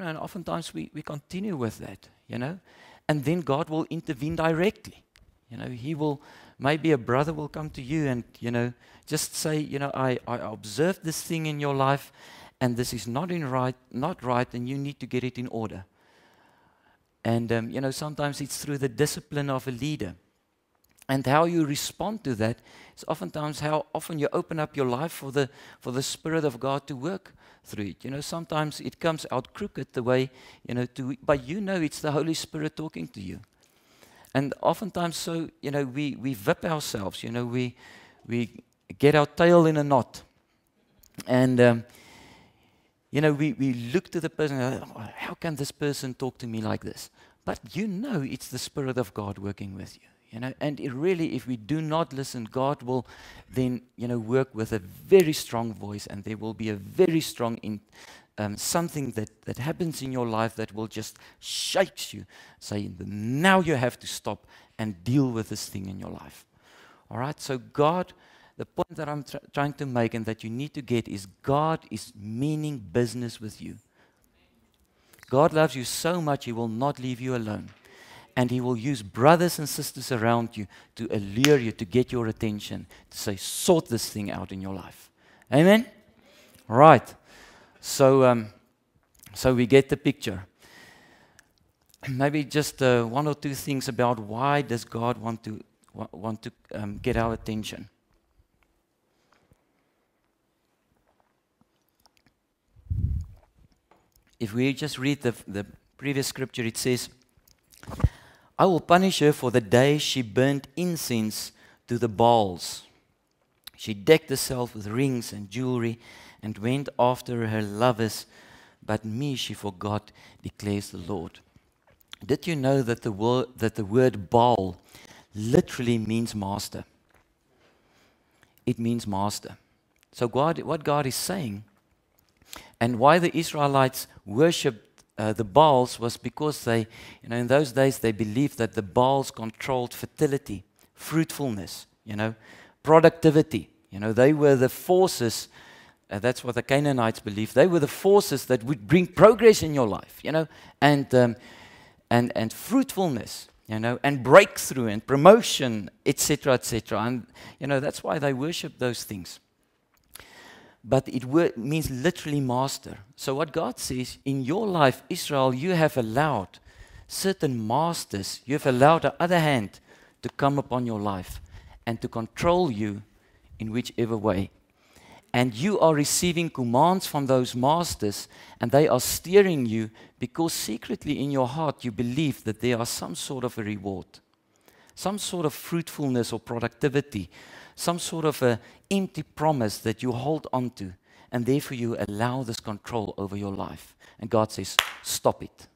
and oftentimes we continue with that, and then God will intervene directly. He will, maybe a brother will come to you and, just say, I observed this thing in your life, and this is not right, and you need to get it in order. And, sometimes it's through the discipline of a leader. And how you respond to that is oftentimes how often you open up your life for the Spirit of God to work through it. Sometimes it comes out crooked the way, but it's the Holy Spirit talking to you. And oftentimes, so, we whip ourselves, we get our tail in a knot. And, we look to the person, how can this person talk to me like this? But it's the Spirit of God working with you. And it really, if we do not listen, God will then, work with a very strong voice, and there will be a very strong something that happens in your life that will just shake you, saying, now you have to stop and deal with this thing in your life. All right? So God, the point that I'm trying to make and that you need to get is God is meaning business with you. God loves you so much, He will not leave you alone. And He will use brothers and sisters around you to allure you, to get your attention, to say, sort this thing out in your life. Amen? Right. So we get the picture. Maybe just one or two things about why does God want to get our attention. If we just read the previous scripture, it says, I will punish her for the day she burnt incense to the Baals. She decked herself with rings and jewelry and went after her lovers, but me she forgot, declares the Lord. Did you know that the word Baal literally means master? It means master. So what God is saying, and why the Israelites worshipped the Baals was because they, in those days they believed that the Baals controlled fertility, fruitfulness, productivity. They were the forces, that's what the Canaanites believed, they were the forces that would bring progress in your life, and fruitfulness, and breakthrough and promotion, etc., etc. And, that's why they worship those things. But it means literally master. So what God says, in your life, Israel, you have allowed certain masters, you have allowed the other hand to come upon your life and to control you in whichever way. And you are receiving commands from those masters, and they are steering you because secretly in your heart you believe that there are some sort of a reward, some sort of fruitfulness or productivity, some sort of an empty promise that you hold on to, and therefore you allow this control over your life. And God says, stop it.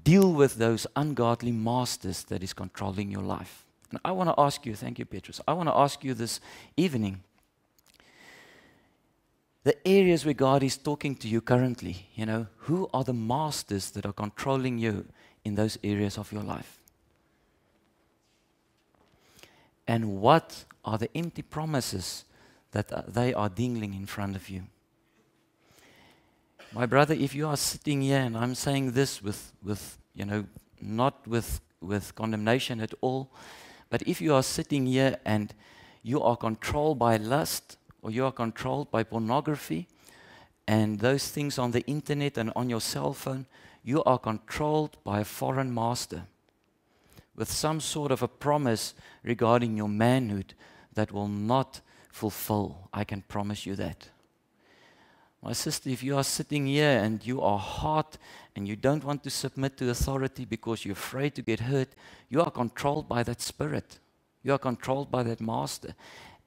Deal with those ungodly masters that is controlling your life. And I want to ask you, thank you, Petrus, I want to ask you this evening, the areas where God is talking to you currently, who are the masters that are controlling you in those areas of your life? And what are the empty promises that they are dangling in front of you? My brother, if you are sitting here, and I'm saying this with not with condemnation at all, but if you are sitting here and you are controlled by lust, or you are controlled by pornography, and those things on the internet and on your cell phone, you are controlled by a foreign master, with some sort of a promise regarding your manhood that will not fulfill. I can promise you that. My sister, if you are sitting here and you are hard and you don't want to submit to authority because you're afraid to get hurt, you are controlled by that spirit. You are controlled by that master.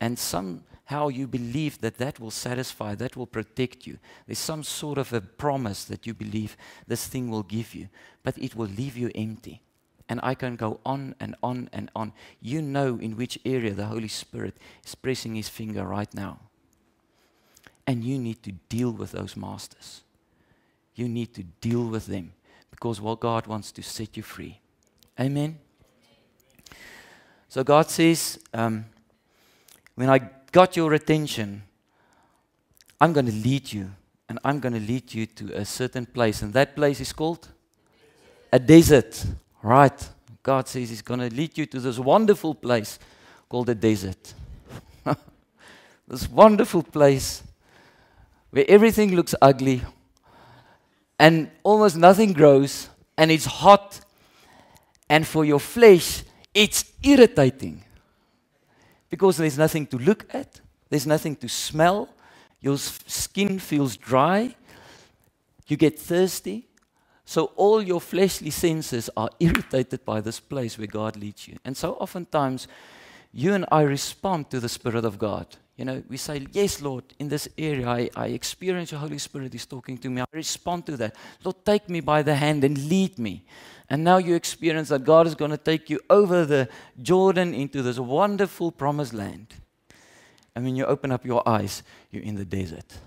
And somehow you believe that that will satisfy, that will protect you. There's some sort of a promise that you believe this thing will give you, but it will leave you empty. And I can go on and on and on. You know in which area the Holy Spirit is pressing His finger right now. And you need to deal with those masters. You need to deal with them because God wants to set you free. Amen? So God says, when I got your attention, I'm going to lead you and I'm going to lead you to a certain place. And that place is called a desert. Right. God says He's going to lead you to this wonderful place called a desert. This wonderful place where everything looks ugly and almost nothing grows, and it's hot, and for your flesh, it's irritating because there's nothing to look at, there's nothing to smell, your skin feels dry, you get thirsty. So all your fleshly senses are irritated by this place where God leads you. And so oftentimes, you and I respond to the Spirit of God. You know, we say, yes, Lord, in this area, I experience your Holy Spirit is talking to me. I respond to that. Lord, take me by the hand and lead me. And now you experience that God is going to take you over the Jordan into this wonderful promised land. And when you open up your eyes, you're in the desert.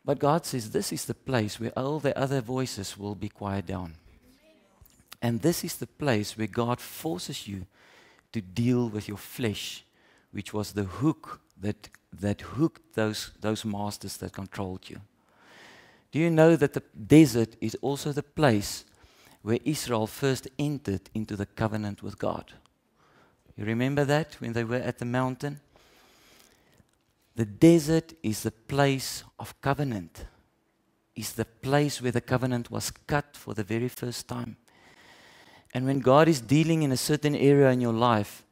But God says this is the place where all the other voices will be quiet down. And this is the place where God forces you to deal with your flesh, which was the hook that hooked those masters that controlled you. Do you know that the desert is also the place where Israel first entered into the covenant with God? You remember that when they were at the mountain? The desert is the place of covenant. It's the place where the covenant was cut for the very first time. And when God is dealing in a certain area in your life,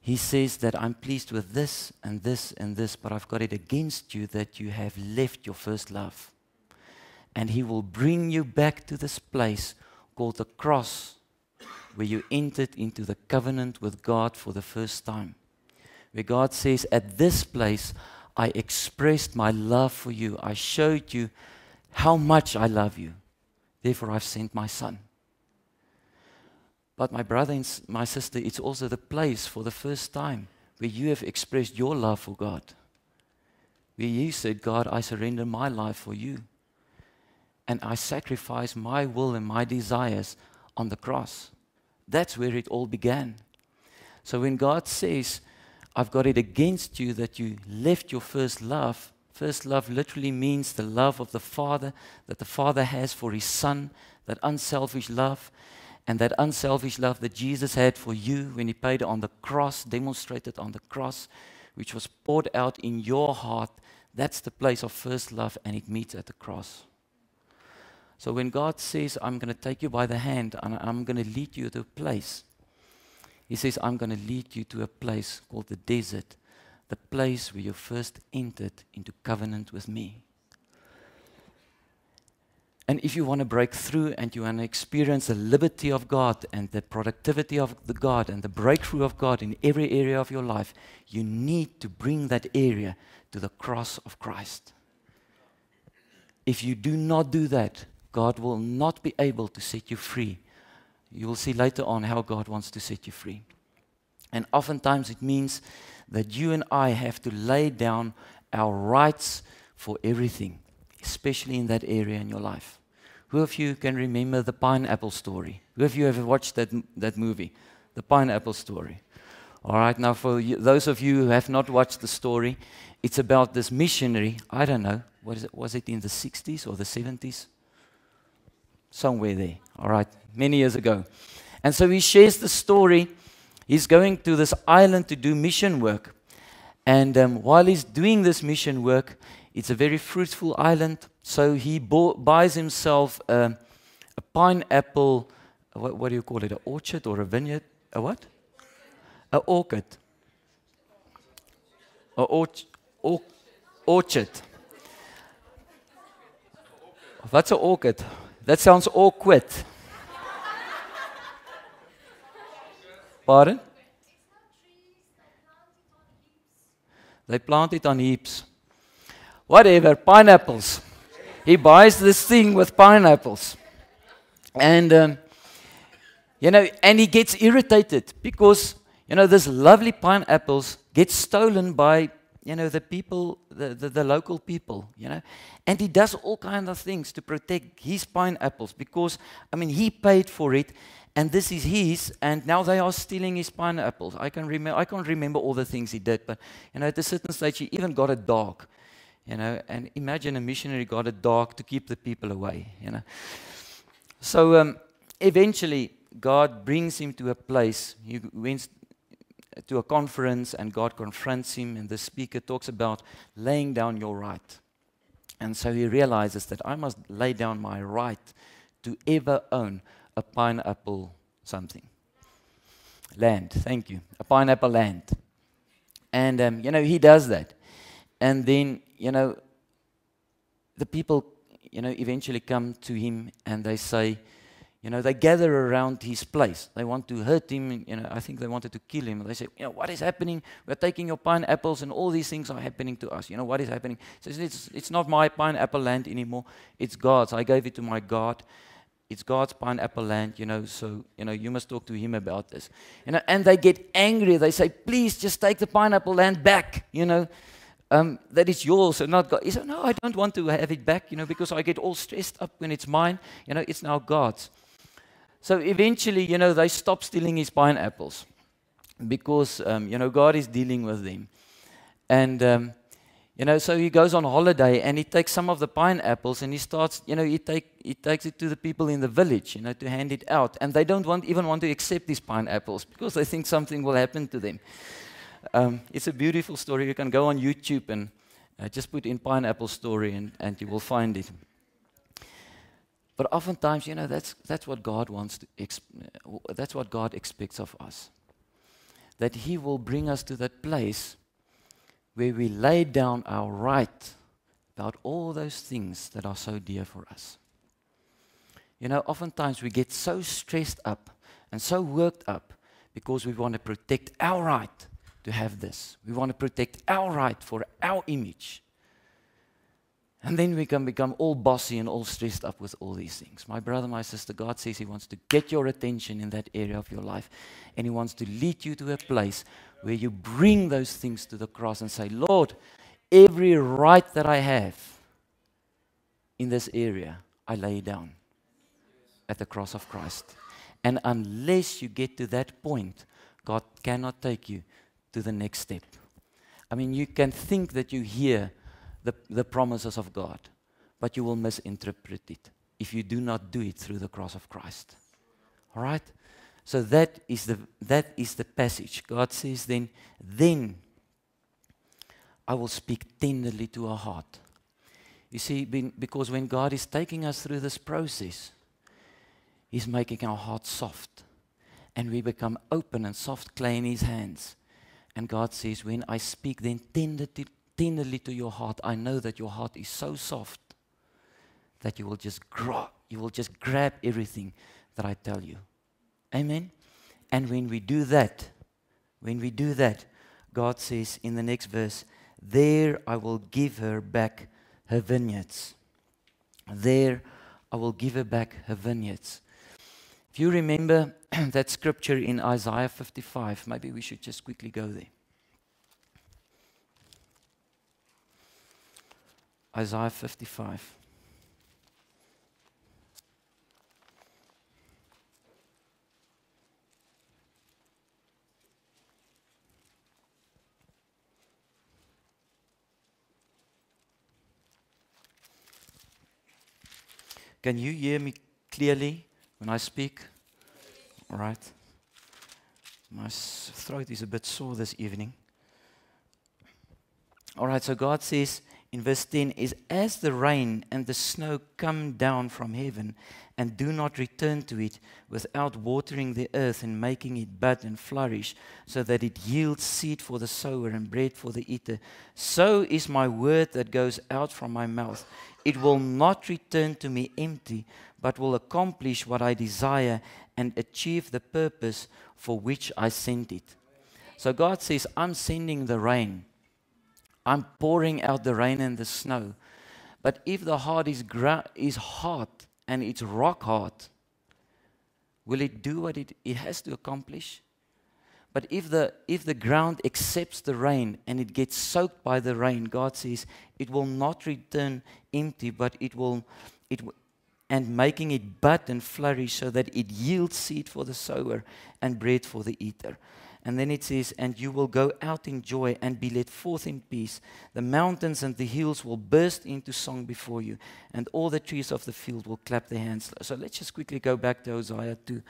He says that I'm pleased with this and this and this, but I've got it against you that you have left your first love. And He will bring you back to this place called the cross, where you entered into the covenant with God for the first time. Where God says, at this place, I expressed my love for you. I showed you how much I love you. Therefore, I've sent my Son. But my brother and my sister, it's also the place for the first time where you have expressed your love for God. Where you said, God, I surrender my life for you. And I sacrifice my will and my desires on the cross. That's where it all began. So when God says, I've got it against you that you left your first love literally means the love of the Father, that the Father has for His Son, that unselfish love, and that unselfish love that Jesus had for you when He paid on the cross, demonstrated on the cross, which was poured out in your heart. That's the place of first love, and it meets at the cross. So when God says, I'm going to take you by the hand and I'm going to lead you to a place, He says, I'm going to lead you to a place called the desert, the place where you first entered into covenant with me. And if you want to break through and you want to experience the liberty of God and the productivity of the God and the breakthrough of God in every area of your life, you need to bring that area to the cross of Christ. If you do not do that, God will not be able to set you free. You will see later on how God wants to set you free. And oftentimes it means that you and I have to lay down our rights for everything, especially in that area in your life. Who of you can remember the pineapple story? Who of you ever watched that movie, the pineapple story? All right, now for those of you who have not watched the story, it's about this missionary, I don't know, was it in the 60s or the 70s? Somewhere there, all right, many years ago. And so he shares the story. He's going to this island to do mission work. And while he's doing this mission work, it's a very fruitful island. So he buys himself a pineapple, what do you call it, an orchard or a vineyard? A what? An orchard. An orchard. What's an orchid? That sounds awkward. Pardon? They plant it on heaps. Whatever, pineapples. He buys this thing with pineapples. And, and he gets irritated because, this lovely pineapples get stolen by, the people, the local people, And he does all kinds of things to protect his pineapples because, he paid for it And this is his, and now they are stealing his pineapples. I can't remember all the things he did, but at a certain stage he even got a dog. And imagine a missionary got a dog to keep the people away. So eventually God brings him to a place. He went to a conference, and God confronts him, and the speaker talks about laying down your right. And so he realizes that I must lay down my right to ever own a pineapple something. Land, thank you. A pineapple land. And, he does that. And then, the people, eventually come to him and they say, they gather around his place. They want to hurt him. I think they wanted to kill him. They say, what is happening? We're taking your pineapples and all these things are happening to us. What is happening? He says, it's not my pineapple land anymore. It's God's. I gave it to my God. It's God's pineapple land, so, you must talk to him about this. And they get angry. They say, please just take the pineapple land back, that is yours and not God. He said, no, I don't want to have it back, because I get all stressed up when it's mine. It's now God's. So eventually, they stop stealing his pineapples because, God is dealing with them. And, so he goes on holiday and he takes some of the pineapples and he starts, he takes it to the people in the village, to hand it out. And they don't even want to accept these pineapples because they think something will happen to them. It's a beautiful story. You can go on YouTube and just put in pineapple story and you will find it. But oftentimes, that's what God wants to. That's what God expects of us. That He will bring us to that place where we lay down our right about all those things that are so dear for us. Oftentimes we get so stressed up and so worked up because we want to protect our right to have this. We want to protect our right for our image. And then we can become all bossy and all stressed up with all these things. My brother, my sister, God says He wants to get your attention in that area of your life. And He wants to lead you to a place where you bring those things to the cross and say, Lord, every right that I have in this area, I lay down at the cross of Christ. And unless you get to that point, God cannot take you to the next step. I mean, you can think that you hear the promises of God, but you will misinterpret it if you do not do it through the cross of Christ. All right? So that is the passage. God says then I will speak tenderly to our heart. You see, because when God is taking us through this process, He's making our hearts soft. And we become open and soft clay in His hands. And God says, when I speak then tenderly to your heart, I know that your heart is so soft that you will just grab everything that I tell you. Amen? And when we do that, God says in the next verse, there I will give her back her vineyards. There I will give her back her vineyards. If you remember that scripture in Isaiah 55, maybe we should just quickly go there. Isaiah 55. Can you hear me clearly when I speak? All right. My throat is a bit sore this evening. All right, so God says in verse 10 is, as the rain and the snow come down from heaven and do not return to it without watering the earth and making it bud and flourish so that it yields seed for the sower and bread for the eater, so is my word that goes out from my mouth. It will not return to me empty, but will accomplish what I desire and achieve the purpose for which I sent it. So God says, I'm sending the rain. I'm pouring out the rain and the snow. But if the heart is hard and it's rock hard, will it do what it has to accomplish? But if the ground accepts the rain and it gets soaked by the rain, God says it will not return empty, but it will and making it bud and flourish so that it yields seed for the sower and bread for the eater. And then it says, and you will go out in joy and be led forth in peace. The mountains and the hills will burst into song before you, and all the trees of the field will clap their hands. So let's just quickly go back to Hosea 2.